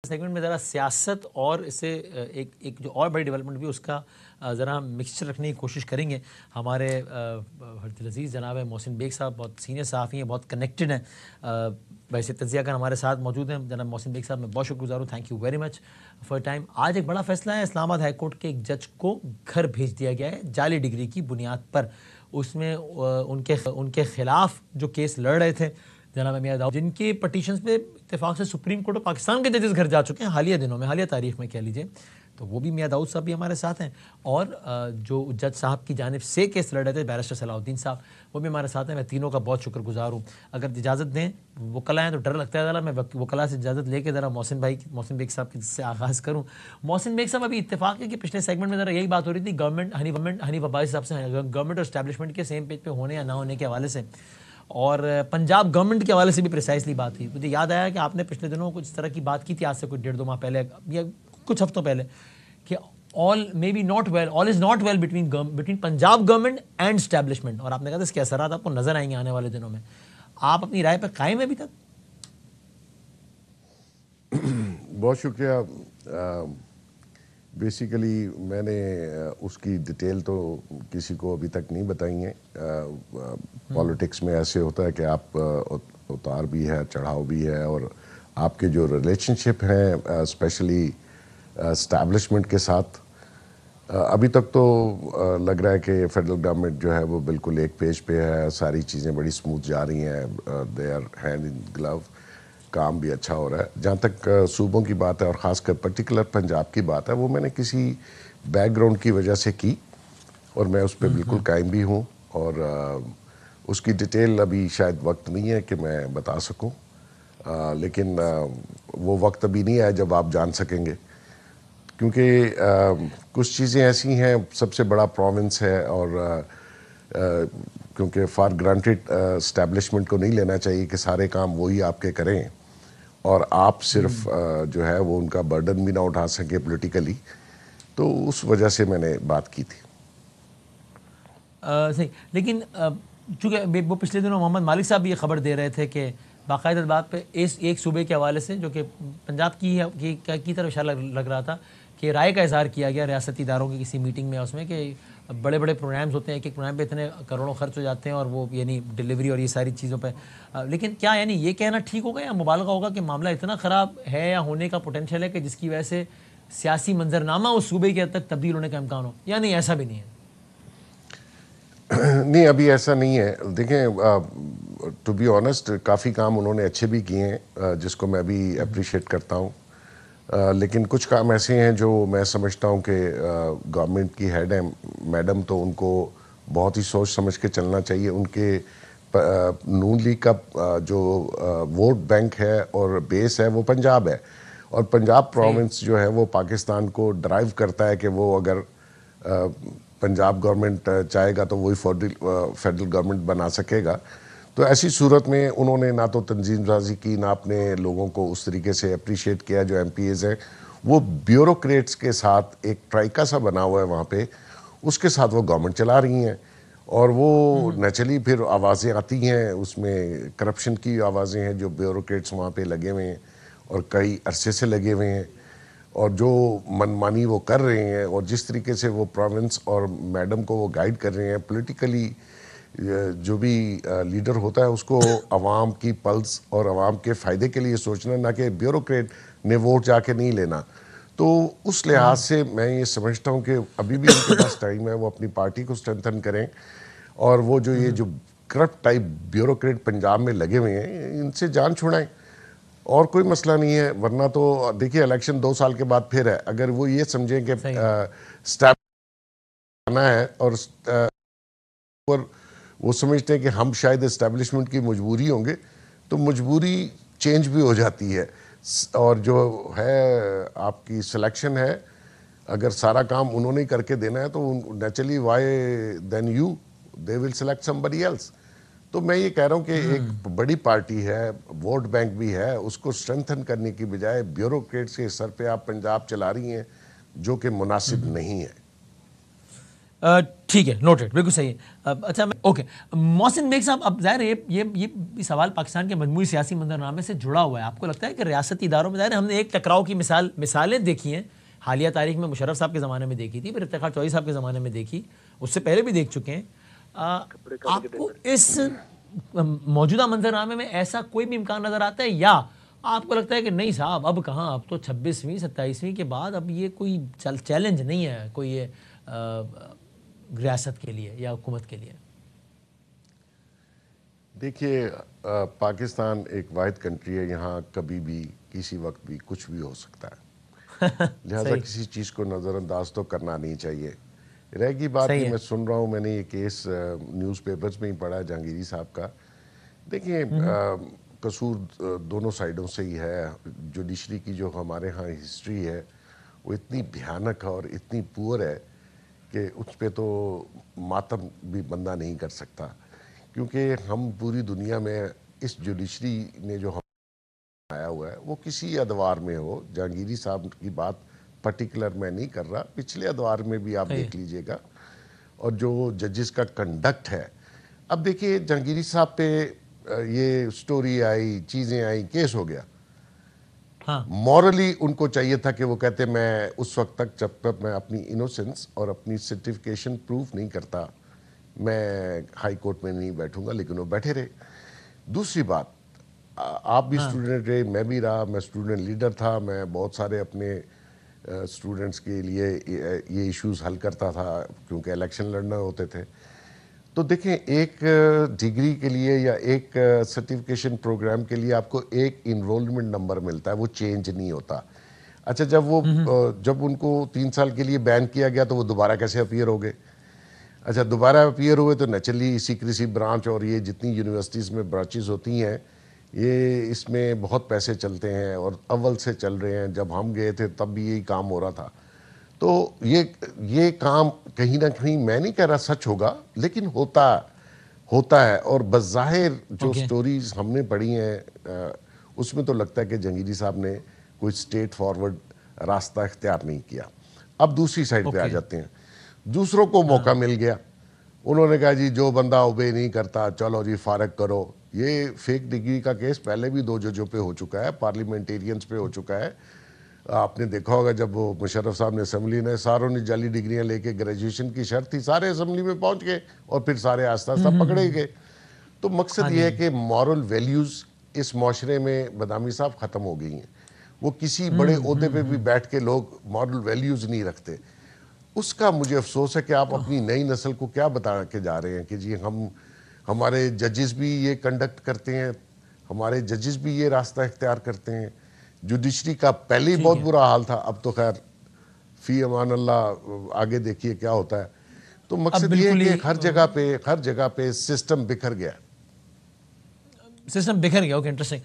Segment میں ذرا سیاست اور اسے ایک جو اور بڑی ڈیولپمنٹ بھی اس کا ذرا مکسچر رکھنے کی کوشش کریں گے. ہمارے عزیز جناب محسن بیگ صاحب بہت سینئر صحافی ہیں, بہت کنیکٹڈ ہیں, ویسے تجزیہ کار ہمارے ساتھ موجود ہیں. جناب محسن بیگ صاحب میں بہت شکر گزار ہوں, thank you very much for time. آج ایک بڑا فیصلہ ہے, اسلام آباد ہائی کورٹ کے ایک جج کو گھر بھیج دیا گیا ہے جعلی ڈگری کی بنیاد پر. اس میں ان کے خلاف جو کیس لڑ رہے تھے جناب میاں داؤد, جن کے پٹیشنز پہ اتفاق سے سپریم کورٹ آف پاکستان کے ججز گھر جا چکے ہیں حالیہ دنوں میں, حالیہ تاریخ میں کہہ لیجئے, تو وہ بھی میاں داؤد صاحب بھی ہمارے ساتھ ہیں. اور جو جج صاحب کی جانب سے کیس لڑ رہے تھے بیرسٹر صلاح الدین صاحب, وہ بھی ہمارے ساتھ ہیں. میں تینوں کا بہت شکر گزار ہوں. اگر اجازت دیں, وکلا ہیں تو ڈر لگتا ہے ذرا, میں وکلا سے اجازت لے کے ذرا محسن بیگ صاحب سے آغاز کروں. محسن بیگ صاحب, ابھی اتفاق ہے کہ پچھلے سیگمنٹ میں ذرا یہی بات ہو رہی تھی گورنمنٹ حنیف عباسی صاحب سے, گورنمنٹ اور اسٹیبلشمنٹ کے سیم پیج پہ ہونے یا نہ ہونے کے حوالے سے, اور پنجاب گورنمنٹ کے حوالے سے بھی پریسائزلی بات ہوئی. مجھے یاد آیا کہ آپ نے پچھلے دنوں کچھ اس طرح کی بات کی تھی, آج سے کچھ 1.5-2 ماہ پہلے یا کچھ ہفتوں پہلے, کہ all is not well between Punjab government and establishment, اور آپ نے کہا تھا اس کے اثرات آپ کو نظر آئیں گے آنے والے دنوں میں. آپ اپنی رائے پہ قائم ہیں ابھی تک؟ بہت شکریہ. بیسیکلی میں نے اس کی ڈیٹیل تو کسی کو ابھی تک نہیں بتائی ہیں. پالیٹکس میں ایسے ہوتا ہے کہ آپ اتار بھی ہے, چڑھاؤ بھی ہے, اور آپ کے جو ریلیشن شپ ہیں اسپیشلی اسٹیبلشمنٹ کے ساتھ, ابھی تک تو لگ رہا ہے کہ فیڈرل گورنمنٹ جو ہے وہ بالکل ایک پیج پہ ہے, ساری چیزیں بڑی سموتھ جا رہی ہیں, دے آر ہینڈ ان گلو, کام بھی اچھا ہو رہا ہے. جہاں تک صوبوں کی بات ہے اور خاص کر پرٹیکولر پنجاب کی بات ہے, وہ میں نے کسی بیک گراؤنڈ کی وجہ سے کی, اور میں اس پہ بالکل قائم بھی ہوں, اور اس کی ڈیٹیل ابھی شاید وقت نہیں ہے کہ میں بتا سکوں, لیکن وہ وقت ابھی نہیں آیا جب آپ جان سکیں گے, کیونکہ کچھ چیزیں ایسی ہیں, سب سے بڑا پروونس ہے, اور کیونکہ فار گرانٹیڈ اسٹیبلشمنٹ کو نہیں لینا چاہیے کہ سارے کام وہی آپ کے کریں, اور آپ صرف جو ہے وہ ان کا برڈن بھی نہ اٹھا سکیں پولیٹیکلی, تو اس وجہ سے میں نے بات کی تھی. صحیح, لیکن چونکہ وہ پچھلے دنوں محمد مالک صاحب بھی یہ خبر دے رہے تھے کہ باقاعدہ بات پہ ایک صوبے کے حوالے سے جو کہ پنجاب کی طرف اشارہ لگ رہا تھا, کہ رائے کا اظہار کیا گیا ریاستی اداروں کی کسی میٹنگ میں, اس میں کہ بڑے بڑے پروگرامز ہوتے ہیں, ایک پروگرام پہ اتنے کروڑوں خرچ ہو جاتے ہیں, اور وہ یعنی ڈلیوری اور یہ ساری چیزوں پہ. لیکن کیا یعنی یہ کہنا ٹھیک ہوگا یا مبالغہ ہوگا کہ معاملہ اتنا خراب ہے یا ہونے کا پوٹینشیل ہے کہ جس کی وجہ سے سیاسی منظرنامہ اس صوبے کی حد تک تبدیل ہونے کا امکان ہو, یا نہیں ایسا بھی نہیں ہے؟ نہیں, ابھی ایسا نہیں ہے. دیکھیں, ٹو بی آنیسٹ کافی کام انہوں نے اچھے بھی کیے ہیں, جس کو میں بھی اپریشیٹ کرتا ہوں, لیکن کچھ کام ایسے ہیں جو میں سمجھتا ہوں کہ گورنمنٹ کی ہیڈ ہیں میڈم, تو ان کو بہت ہی سوچ سمجھ کے چلنا چاہیے. ان کے نون لیگ کا جو ووٹ بینک ہے اور بیس ہے وہ پنجاب ہے, اور پنجاب پروونس جو ہے وہ پاکستان کو ڈرائیو کرتا ہے کہ وہ اگر پنجاب گورنمنٹ چاہے گا تو وہی فیڈرل گورنمنٹ بنا سکے گا. تو ایسی صورت میں انہوں نے نہ تو تنظیم سازی کی, نہ اپنے لوگوں کو اس طریقے سے اپریشیٹ کیا. جو ایم پی ایز ہیں وہ بیوروکریٹس کے ساتھ ایک ٹرائکا سا بنا ہوا ہے وہاں پہ, اس کے ساتھ وہ گورنمنٹ چلا رہی ہیں, اور وہ نیچرلی پھر آوازیں آتی ہیں, اس میں کرپشن کی آوازیں ہیں, جو بیوروکریٹس وہاں پہ لگے ہوئے ہیں اور کئی عرصے سے لگے ہوئے ہیں, اور جو منمانی وہ کر رہے ہیں, اور جس طریقے سے وہ پروونس اور میڈم کو وہ گائیڈ کر رہے ہیں. پولیٹیکلی جو بھی لیڈر ہوتا ہے اس کو عوام کی پلس اور عوام کے فائدے کے لیے سوچنا, نہ کہ بیوروکریٹ نے ووٹ جا کے نہیں لینا. تو اس لحاظ سے میں یہ سمجھتا ہوں کہ ابھی بھی ان کے پاس ٹائم ہے, وہ اپنی پارٹی کو اسٹرینتھن کریں, اور وہ جو یہ جو کرپٹ ٹائپ بیوروکریٹ پنجاب میں لگے ہوئے ہیں ان سے جان چھڑائیں, اور کوئی مسئلہ نہیں ہے. ورنہ تو دیکھیے الیکشن 2 سال کے بعد پھر ہے, اگر وہ یہ سمجھیں کہ اسٹیپ کرنا ہے, اور وہ سمجھتے ہیں کہ ہم شاید اسٹیبلشمنٹ کی مجبوری ہوں گے, تو مجبوری چینج بھی ہو جاتی ہے. اور جو ہے آپ کی سلیکشن ہے, اگر سارا کام انہوں نے کر کے دینا ہے تو naturally why then you they will select somebody else. تو میں یہ کہہ رہا ہوں کہ ایک بڑی پارٹی ہے, ووٹ بینک بھی ہے, اس کو اسٹرینتھن کرنے کی بجائے بیوروکریٹس کے سر پہ آپ پنجاب چلا رہی ہیں, جو کہ مناسب نہیں ہے. ٹھیک ہے، نوٹڈ، بالکل صحیح ہے. اچھا اوکے، محسن بیگ صاحب، اب ظاہر ہے یہ سوال پاکستان کے مجموعی سیاسی منظرنامے سے جڑا ہوا ہے. آپ کو لگتا ہے کہ ریاستی اداروں میں، ظاہر ہے ہم نے ایک ٹکراؤ کی مثالیں دیکھی ہیں حالیہ تاریخ میں، مشرف صاحب کے زمانے میں دیکھی تھی، پھر افتخار چودھری صاحب کے زمانے میں دیکھی، اس سے پہلے بھی دیکھ چکے ہیں. آپ کو اس موجودہ منظرنامے میں ایسا کوئی بھی امکان نظر آتا ہے، یا آپ کو لگتا ہے کہ نہیں صاحب اب کہاں، اب تو 26ویں 27ویں کے بعد اب یہ کوئی چیلنج نہیں ہے کوئی یہ ریاست کے لیے یا حکومت کے لیے؟ دیکھیے، پاکستان ایک واحد کنٹری ہے، یہاں کبھی بھی کسی وقت بھی کچھ بھی ہو سکتا ہے، لہٰذا کسی چیز کو نظر انداز تو کرنا نہیں چاہیے. رہ گئی بات صحیح یہ ہے. میں سن رہا ہوں، میں نے یہ کیس نیوز پیپرز میں ہی پڑھا جہانگیری صاحب کا. دیکھیں، قصور دونوں سائیڈوں سے ہی ہے. جوڈیشری کی جو ہمارے ہاں ہسٹری ہے وہ اتنی بھیانک اور اتنی پور ہے کہ اس پہ تو ماتم بھی بندہ نہیں کر سکتا، کیونکہ ہم پوری دنیا میں اس جوڈیشری نے جو ہم آیا ہوا ہے وہ کسی ادوار میں ہو، جہانگیری صاحب کی بات پرٹیکولر میں نہیں کر رہا، پچھلے ادوار میں بھی آپ دیکھ لیجئے گا، اور جو ججز کا کنڈکٹ ہے. اب دیکھیے، جہانگیری صاحب پہ یہ سٹوری آئی، چیزیں آئیں، کیس ہو گیا. مورلی ان کو چاہیے تھا کہ وہ کہتے میں اس وقت تک جب تک میں اپنی انوسنس اور اپنی سرٹیفکیشن پروف نہیں کرتا میں ہائی کورٹ میں نہیں بیٹھوں گا، لیکن وہ بیٹھے رہے. دوسری بات، آپ بھی اسٹوڈنٹ رہے، میں بھی رہا، میں اسٹوڈنٹ لیڈر تھا، میں بہت سارے اپنے اسٹوڈنٹس کے لیے یہ ایشوز حل کرتا تھا کیونکہ الیکشن لڑنا ہوتے تھے. تو دیکھیں، ایک ڈگری کے لیے یا ایک سرٹیفکیشن پروگرام کے لیے آپ کو ایک انرولمنٹ نمبر ملتا ہے، وہ چینج نہیں ہوتا. اچھا، جب ان کو 3 سال کے لیے بین کیا گیا تو وہ دوبارہ کیسے اپیئر ہو گئے؟ اچھا، دوبارہ اپیئر ہوئے تو نیچرلی سیکریسی برانچ اور یہ جتنی یونیورسٹیز میں برانچز ہوتی ہیں، یہ اس میں بہت پیسے چلتے ہیں اور اول سے چل رہے ہیں. جب ہم گئے تھے تب بھی یہی کام ہو رہا تھا. تو یہ کام کہیں نہ کہیں، میں نہیں کہہ رہا سچ ہوگا، لیکن ہوتا ہے. اور بظاہر جو سٹوریز ہم نے پڑھی ہیں اس میں تو لگتا ہے کہ جہانگیری صاحب نے کوئی سٹیٹ فارورڈ راستہ اختیار نہیں کیا. اب دوسری سائڈ پہ آ جاتے ہیں. دوسروں کو موقع مل گیا، انہوں نے کہا جی جو بندہ اوبے نہیں کرتا چلو جی فارغ کرو. یہ فیک ڈگری کا کیس پہلے بھی 2 ججوں پہ ہو چکا ہے، پارلیمنٹیرینز پہ ہو چکا ہے. آپ نے دیکھا ہوگا جب وہ مشرف صاحب نے اسمبلی نے ساروں نے جعلی ڈگریاں لے کے، گریجویشن کی شرط تھی، سارے اسمبلی میں پہنچ گئے اور پھر سارے آہستہ آہستہ پکڑے گئے. تو مقصد یہ ہے کہ مورل ویلیوز اس معاشرے میں بدامی صاحب ختم ہو گئی ہیں. وہ کسی بڑے عہدے پہ بھی بیٹھ کے لوگ مورل ویلیوز نہیں رکھتے. اس کا مجھے افسوس ہے کہ آپ اپنی نئی نسل کو کیا بتا کے جا رہے ہیں کہ جی ہمارے ججز بھی یہ کنڈکٹ کرتے ہیں، ہمارے ججز بھی یہ راستہ اختیار کرتے ہیں. جوڈیشری کا پہلے ہی بہت برا حال تھا، اب تو خیر فی امان اللہ آگے دیکھیے کیا ہوتا ہے. تو مقصد یہ ہے کہ ہر جگہ پہ سسٹم بکھر گیا. سسٹم بکھر گیا. Okay, interesting.